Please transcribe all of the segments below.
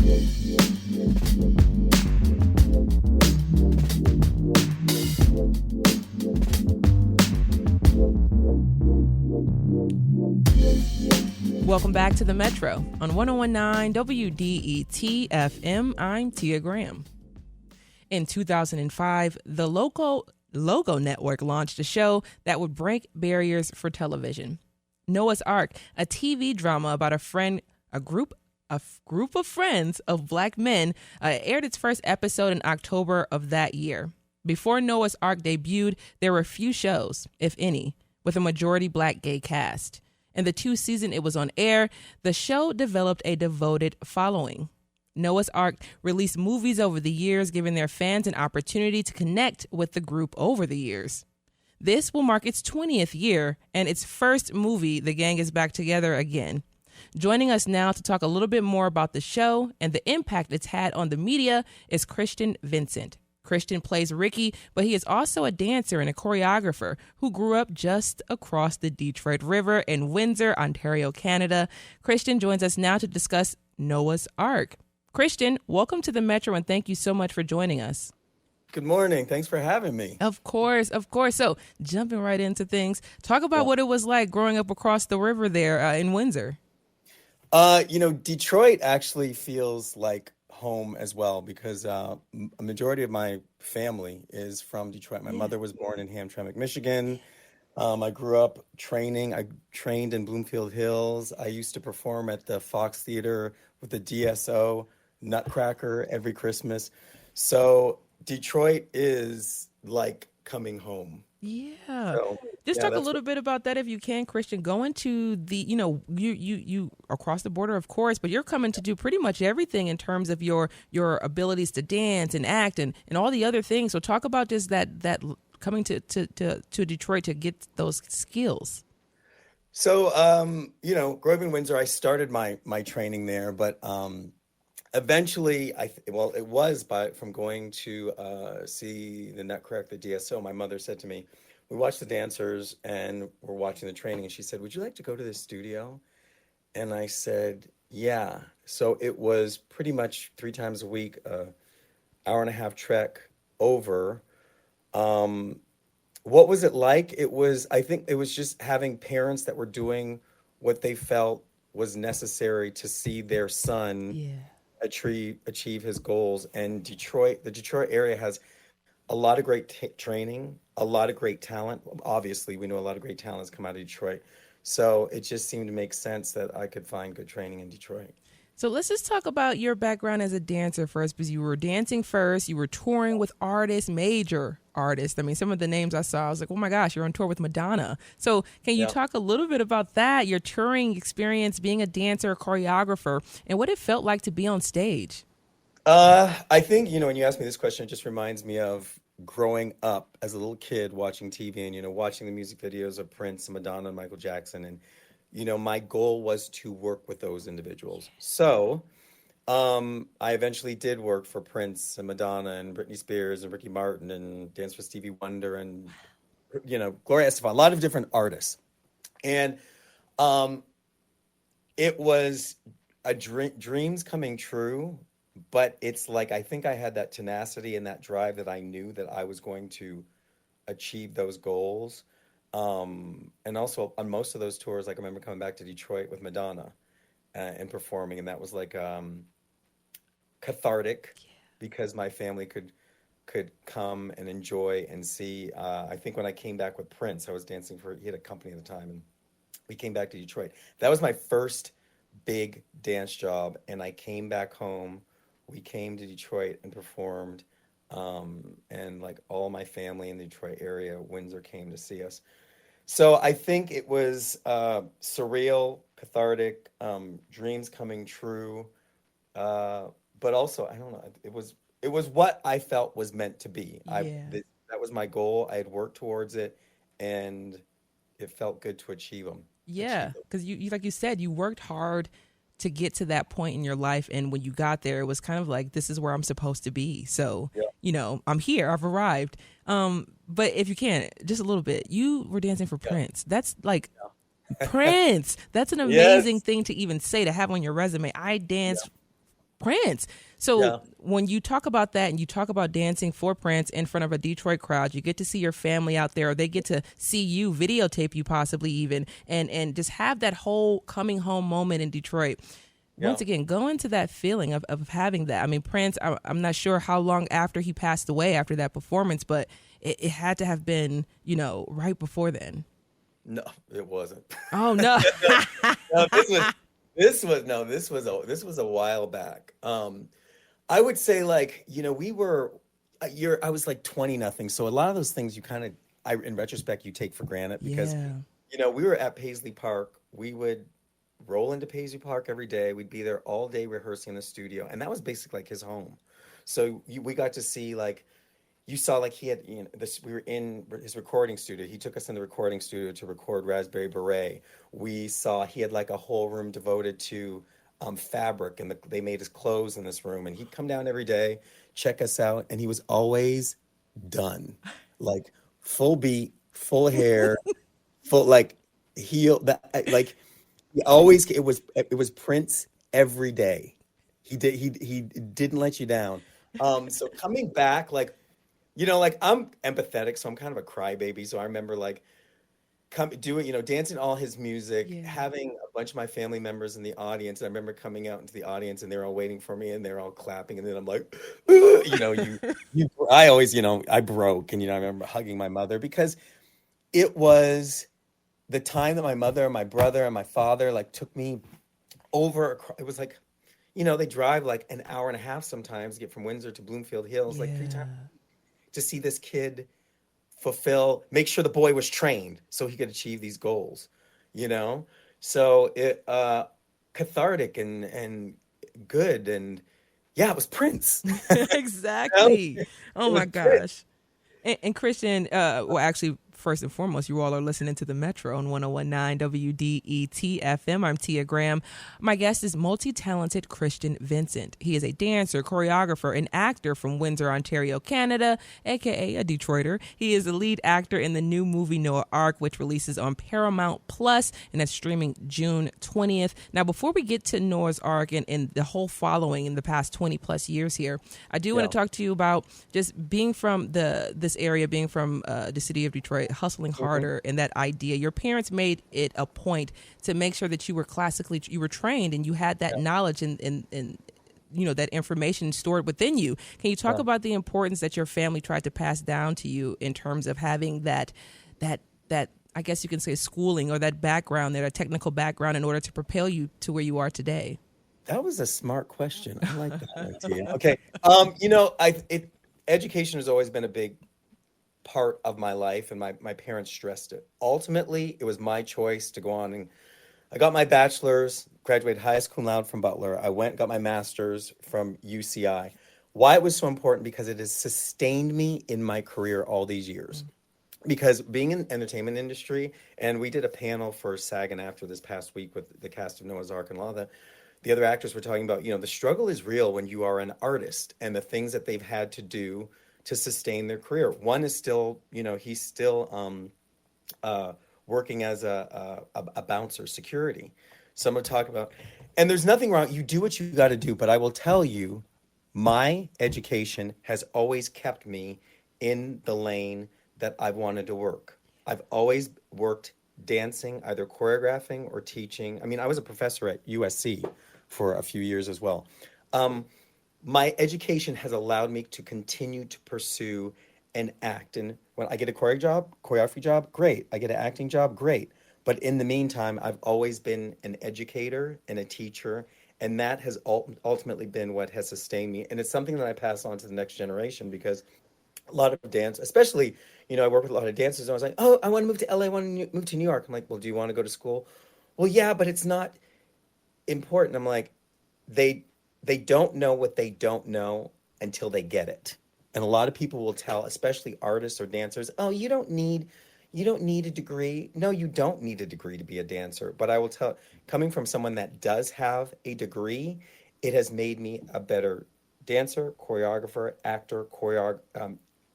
Welcome back to the Metro on 1019 WDET FM. I'm Tia Graham. In 2005, the Logo Network launched a show that would break barriers for television. Noah's Ark, a TV drama about a group of friends of black men, aired its first episode in October of that year. Before Noah's Ark debuted, there were few shows, if any, with a majority black gay cast. In the 2 seasons it was on air, the show developed a devoted following. Noah's Ark released movies over the years, giving their fans an opportunity to connect with the group over the years. This will mark its 20th year and its first movie, The Gang is Back Together Again. Joining us now to talk a little bit more about the show and the impact it's had on the media is Christian Vincent. Christian plays Ricky, but he is also a dancer and a choreographer who grew up just across the Detroit River in Windsor, Ontario, Canada. Christian joins us now to discuss Noah's Ark. Christian, welcome to the Metro, and thank you so much for joining us. Good morning. Thanks for having me. Of course. So jumping right into things, talk about what it was like growing up across the river there in Windsor. Detroit actually feels like home as well because a majority of my family is from Detroit. My mother was born in Hamtramck, Michigan. I grew up training. I trained in Bloomfield Hills. I used to perform at the Fox Theater with the DSO Nutcracker every Christmas. So Detroit is like coming home. Yeah. Just talk a little bit about that if you can, Christian. Going to the, you across the border, of course, but you're coming to do pretty much everything in terms of your abilities to dance and act and all the other things. So talk about just that coming to Detroit to get those skills. So, growing up in Windsor, I started my training there, but eventually, it was from going to see the Nutcracker, the DSO. My mother said to me, we watched the dancers and we're watching the training. And she said, would you like to go to the studio? And I said, yeah. So it was pretty much 3 times a week, hour and a half trek over. What was it like? I think it was just having parents that were doing what they felt was necessary to see their son achieve his goals. And the Detroit area has a lot of great training, a lot of great talent. Obviously, we know a lot of great talent has come out of Detroit. So it just seemed to make sense that I could find good training in Detroit. So let's just talk about your background as a dancer first, because you were dancing first, you were touring with major artists. I mean, some of the names I saw, I was like, oh my gosh, you're on tour with Madonna. So can you talk a little bit about that, your touring experience, being a dancer, a choreographer, and what it felt like to be on stage? I think, when you ask me this question, it just reminds me of growing up as a little kid watching TV and, watching the music videos of Prince and Madonna and Michael Jackson. And, my goal was to work with those individuals. So I eventually did work for Prince and Madonna and Britney Spears and Ricky Martin and danced with Stevie Wonder and, Gloria Estefan, a lot of different artists. And it was a dreams coming true. But it's like, I think I had that tenacity and that drive that I knew that I was going to achieve those goals. And also on most of those tours, like I remember coming back to Detroit with Madonna and performing. And that was like cathartic because my family could come and enjoy and see. I think when I came back with Prince, I was dancing he had a company at the time. And we came back to Detroit. That was my first big dance job. And I came back home. We came to Detroit and performed, and like all my family in the Detroit area, Windsor, came to see us. So I think it was surreal, cathartic, dreams coming true, but also, I don't know, it was what I felt was meant to be. That was my goal. I had worked towards it, and it felt good to achieve them. Yeah, because you like you said, you worked hard to get to that point in your life. And when you got there, it was kind of like, this is where I'm supposed to be. So, I'm here, I've arrived. But if you can, just a little bit, you were dancing for Prince. That's like Prince. That's an amazing thing to even say, to have on your resume. I danced Prince. So Yeah. when you talk about that and you talk about dancing for Prince in front of a Detroit crowd, you get to see your family out there, or they get to see you, videotape you possibly even, and just have that whole coming home moment in Detroit. Yeah. Once again, go into that feeling of having that. I mean, Prince, I'm not sure how long after he passed away after that performance, but it had to have been, right before then. No, it wasn't. Oh, no. No, this was a while back. I would say like, we were I was like 20 nothing. So a lot of those things you kind of in retrospect you take for granted because Yeah. we were at Paisley Park. We would roll into Paisley Park every day. We'd be there all day rehearsing in the studio, and that was basically like his home. So we got to see like you saw like he had this. We were in his recording studio. He took us in the recording studio to record Raspberry Beret. We saw he had like a whole room devoted to fabric, and they made his clothes in this room. And he'd come down every day, check us out, and he was always done, like full beat, full hair, full like heel. That like he always it was Prince every day. He didn't let you down. So coming back, like like I'm empathetic, so I'm kind of a crybaby. So I remember like doing, dancing all his music, Yeah. having a bunch of my family members in the audience. And I remember coming out into the audience and they're all waiting for me and they're all clapping. And then I'm like, I always, I broke. And, I remember hugging my mother because it was the time that my mother and my brother and my father like took me it was like, they drive like an hour and a half sometimes to get from Windsor to Bloomfield Hills, like 3 times Yeah. to see this kid make sure the boy was trained so he could achieve these goals, you know? So cathartic and good. And yeah, it was Prince. It Exactly. Oh was my Prince. gosh. And Christian, well, actually, first and foremost, you all are listening to the Metro on 1019 WDET FM. I'm Tia Graham. My guest is multi talented Christian Vincent. He is a dancer, choreographer, and actor from Windsor, Ontario, Canada, aka a Detroiter. He is the lead actor in the new movie Noah Ark, which releases on Paramount Plus, and that's streaming June 20th. Now, before we get to Noah's Ark and the whole following in the past 20 plus years here, I do want Yeah. to talk to you about just being from this area, being from the city of Detroit, hustling Mhm. harder, and that idea. Your parents made it a point to make sure that you were trained and you had that Yeah. knowledge and that information stored within you. Can you talk Yeah. about the importance that your family tried to pass down to you in terms of having that I guess you can say schooling or that background, that technical background, in order to propel you to where you are today? That was a smart question. I like that idea. Okay. Education has always been a big part of my life, and my parents stressed it. Ultimately, it was my choice to go on, and I got my bachelor's, graduated highest cum laude from Butler. I went and got my master's from UCI. Why it was so important? Because it has sustained me in my career all these years. Because being in the entertainment industry, and we did a panel for SAG and after this past week with the cast of Noah's Ark, and a lot of the other actors were talking about, the struggle is real when you are an artist and the things that they've had to do to sustain their career. One is still, he's still uh, working as a bouncer, security. Someone talk about, and there's nothing wrong. You do what you got to do, but I will tell you, my education has always kept me in the lane that I've wanted to work. I've always worked dancing, either choreographing or teaching. I mean, I was a professor at USC for a few years as well. Um, my education has allowed me to continue to pursue and act. And when I get a choreography job, great. I get an acting job, great. But in the meantime, I've always been an educator and a teacher, and that has ultimately been what has sustained me. And it's something that I pass on to the next generation because a lot of dance, especially, I work with a lot of dancers. And I was like, oh, I want to move to LA, I want to move to New York. I'm like, well, do you want to go to school? Well, yeah, but it's not important. I'm like, they they don't know what they don't know until they get it. And a lot of people will tell, especially artists or dancers, oh, you don't need a degree. No, you don't need a degree to be a dancer. But I will tell, coming from someone that does have a degree, it has made me a better dancer, choreographer, actor,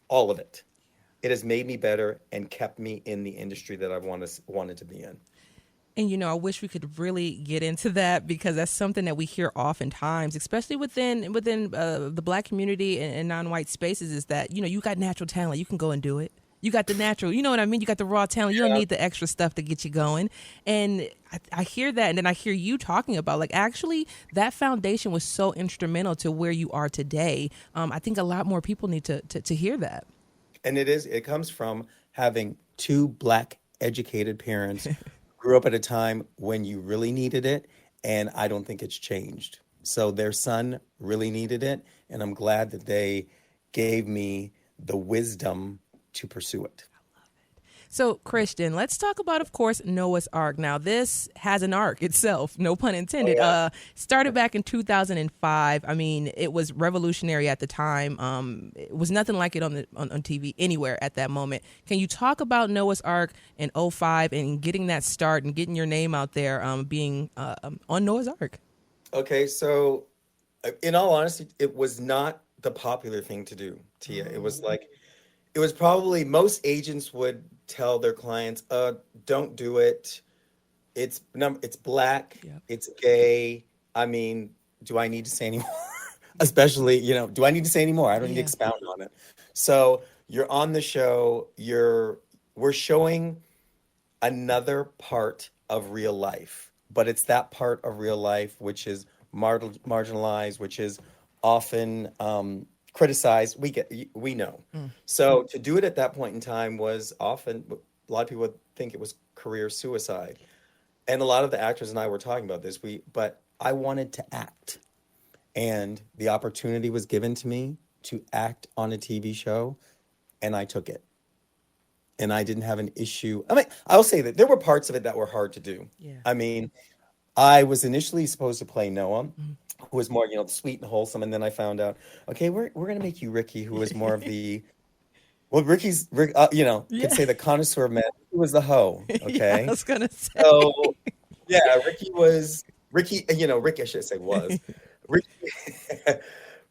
all of it. It has made me better and kept me in the industry that I've wanted to be in. And I wish we could really get into that because that's something that we hear oftentimes, especially within the Black community and non-white spaces. Is that you got natural talent, you can go and do it. You got the natural, you know what I mean. You got the raw talent. You don't Yeah. need the extra stuff to get you going. And I hear that, and then I hear you talking about like actually that foundation was so instrumental to where you are today. I think a lot more people need to hear that. And it comes from having two Black educated parents, grew up at a time when you really needed it, and I don't think it's changed. So their son really needed it, and I'm glad that they gave me the wisdom to pursue it. So, Christian, let's talk about, of course, Noah's Ark. Now, this has an arc itself, no pun Oh intended. yeah. Started back in 2005. I mean, it was revolutionary at the time. It was nothing like it on TV anywhere at that moment. Can you talk about Noah's Ark in '05 and getting that start and getting your name out there, being on Noah's Ark? Okay, so in all honesty, it was not the popular thing to do, Tia. It was like it was probably most agents would tell their clients, don't do it. It's black, Yep. it's gay. I mean, do I need to say any more? Especially, do I need to say any more? I don't need to Yeah. expound on it. So you're on the show, we're showing another part of real life, but it's that part of real life which is marginalized, which is often criticized. We know. Mm. So to do it at that point in time was often a lot of people would think it was career suicide, and a lot of the actors and I were talking about this. But I wanted to act, and the opportunity was given to me to act on a TV show, and I took it, and I didn't have an issue. I mean, I'll say that there were parts of it that were hard to do. Yeah. I mean, I was initially supposed to play Noah, Mm. who was more, sweet and wholesome, and then I found out, okay, we're gonna make you Ricky, who was more of the well, Rick, could Yeah. say the connoisseur of men. He was the hoe, Yeah, I okay? was gonna say. So yeah, Ricky. Ricky, I should say was Ricky.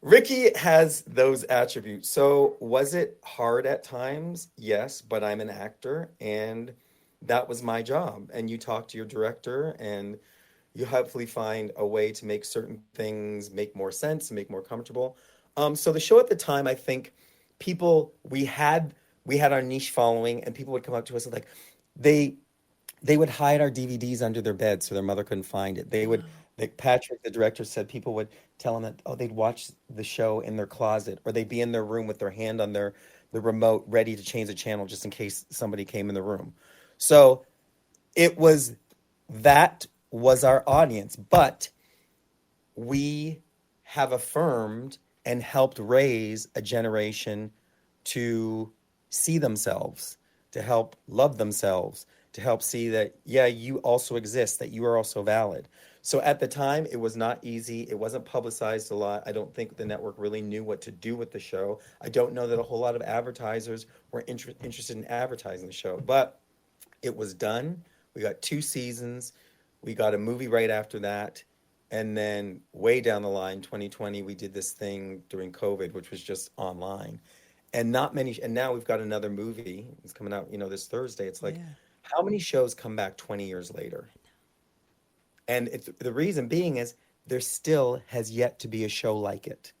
Ricky has those attributes. So was it hard at times? Yes, but I'm an actor, and that was my job. And you talk to your director, and you hopefully find a way to make certain things make more sense and make more comfortable. So the show at the time, I think people we had our niche following, and people would come up to us and like they they would hide our DVDs under their bed so their mother couldn't find it. Wow. Like Patrick, the director, said people would tell him that, oh, they'd watch the show in their closet, or they'd be in their room with their hand on the remote, ready to change the channel just in case somebody came in the room. So it was that was our audience, but we have affirmed and helped raise a generation to see themselves, to help love themselves, to help see that, yeah, you also exist, that you are also valid. So at the time, it was not easy. It wasn't publicized a lot. I don't think the network really knew what to do with the show. I don't know that a whole lot of advertisers were interested in advertising the show, but it was done. We got 2 seasons. We got a movie right after that. And then way down the line, 2020, we did this thing during COVID, which was just online. And not many, and now we've got another movie. It's coming out, this Thursday. It's like, Yeah. how many shows come back 20 years later? And the reason being is there still has yet to be a show like it.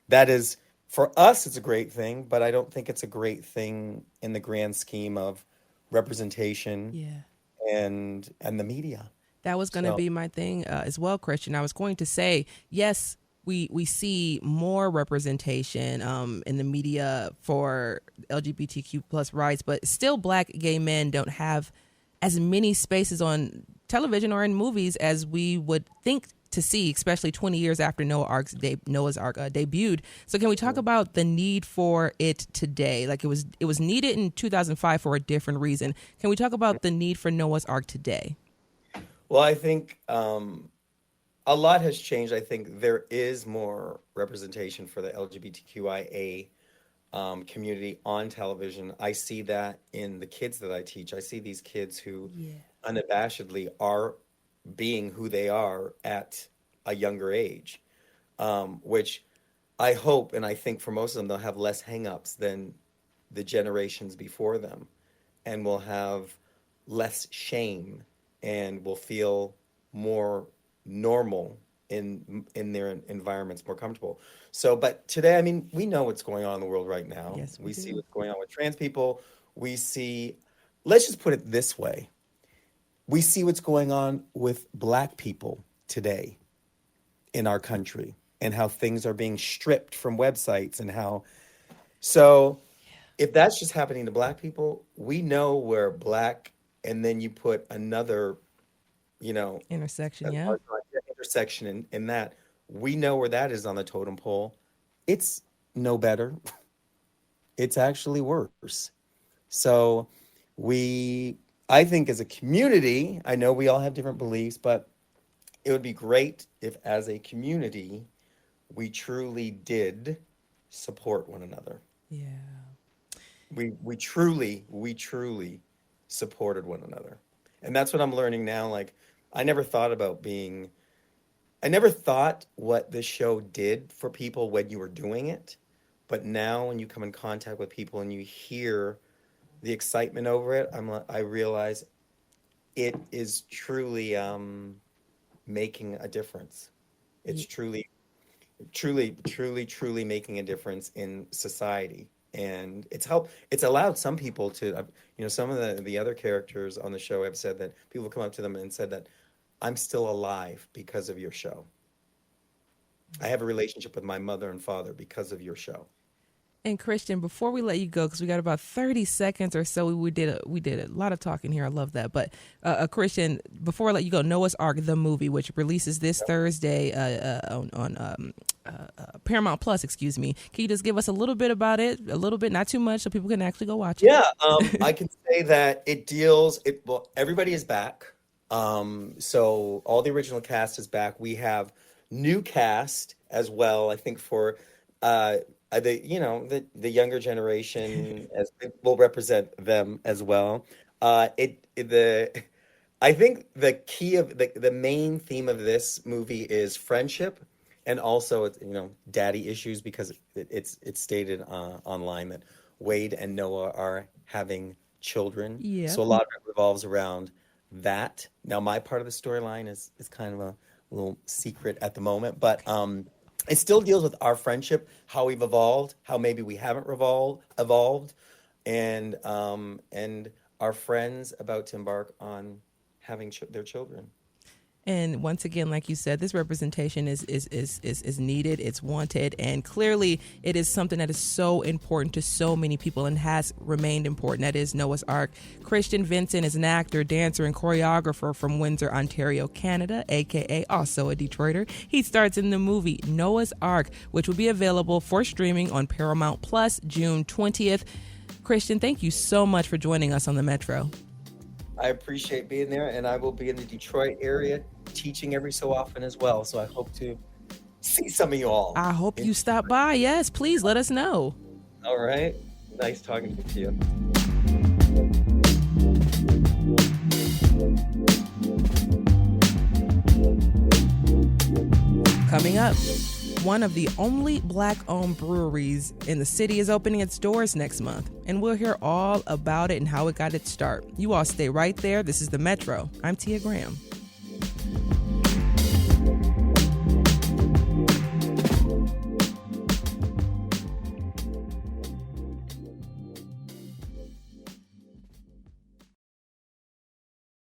That is, for us, it's a great thing, but I don't think it's a great thing in the grand scheme of representation Yeah. and the media. That was going to So, be my thing as well, Christian. I was going to say, yes, we see more representation in the media for LGBTQ plus rights, but still, Black gay men don't have as many spaces on television or in movies as we would think to see, especially 20 years after Noah's Ark debuted. So, can we talk about the need for it today? Like it was needed in 2005 for a different reason. Can we talk about the need for Noah's Ark today? well, I think a lot has changed. I think there is more representation for the LGBTQIA community on television. I see that in the kids that I teach. I see these kids who Yeah. unabashedly are being who they are at a younger age, which I hope and I think for most of them they'll have less hangups than the generations before them, and will have less shame and will feel more normal in their environments, more comfortable. So, but today, I mean, we know what's going on in the world right now. Yes, we We see do. what's going on with trans people. We see, let's just put it this way. We see what's going on with Black people today in our country and how things are being stripped from websites and how, so if that's just happening to Black people, we know where Black, and then you put another, you know, Intersection, a yeah. intersection in that, we know where that is on the totem pole. It's no better. It's actually worse. So we, I think as a community, I know we all have different beliefs, but it would be great if as a community, we truly did support one another. Yeah. We truly supported one another. And that's what I'm learning now. Like, I never thought about being, I never thought what this show did for people when you were doing it. But now when you come in contact with people and you hear the excitement over it, I realize it is truly making a difference. It's Ye- truly making a difference in society. And it's allowed some people to, some of the other characters on the show have said that people come up to them and said that I'm still alive because of your show. I have a relationship with my mother and father because of your show. And Christian, before we let you go, because we got about 30 seconds or so, we did a lot of talking here. I love that. But Christian, before I let you go, Noah's Ark, the movie, which releases this Thursday on Paramount Plus, excuse me. Can you just give us a little bit about it? A little bit, not too much, so people can actually go watch it. Yeah, I can say that well, everybody is back. So all the original cast is back. We have new cast as well, I think for the younger generation as will represent them as well. I think the key of the main theme of this movie is friendship, and also it's daddy issues, because it's stated online that Wade and Noah are having children. Yep. So a lot of it revolves around that. Now my part of the storyline is kind of a little secret at the moment, but it still deals with our friendship, how we've evolved, how maybe we haven't evolved, and our friends about to embark on having their children. And once again, like you said, this representation is needed, it's wanted, and clearly it is something that is so important to so many people and has remained important. That is Noah's Ark. Christian Vincent is an actor, dancer, and choreographer from Windsor, Ontario, Canada, aka also a Detroiter. He starts in the movie Noah's Ark, which will be available for streaming on Paramount Plus June 20th. Christian, thank you so much for joining us on the Metro. I appreciate being there, and I will be in the Detroit area teaching every so often as well. So I hope to see some of you all. I hope you stop by. Yes, please let us know. All right. Nice talking to you. Coming up, one of the only Black-owned breweries in the city is opening its doors next month, and we'll hear all about it and how it got its start. You all stay right there. This is The Metro. I'm Tia Graham.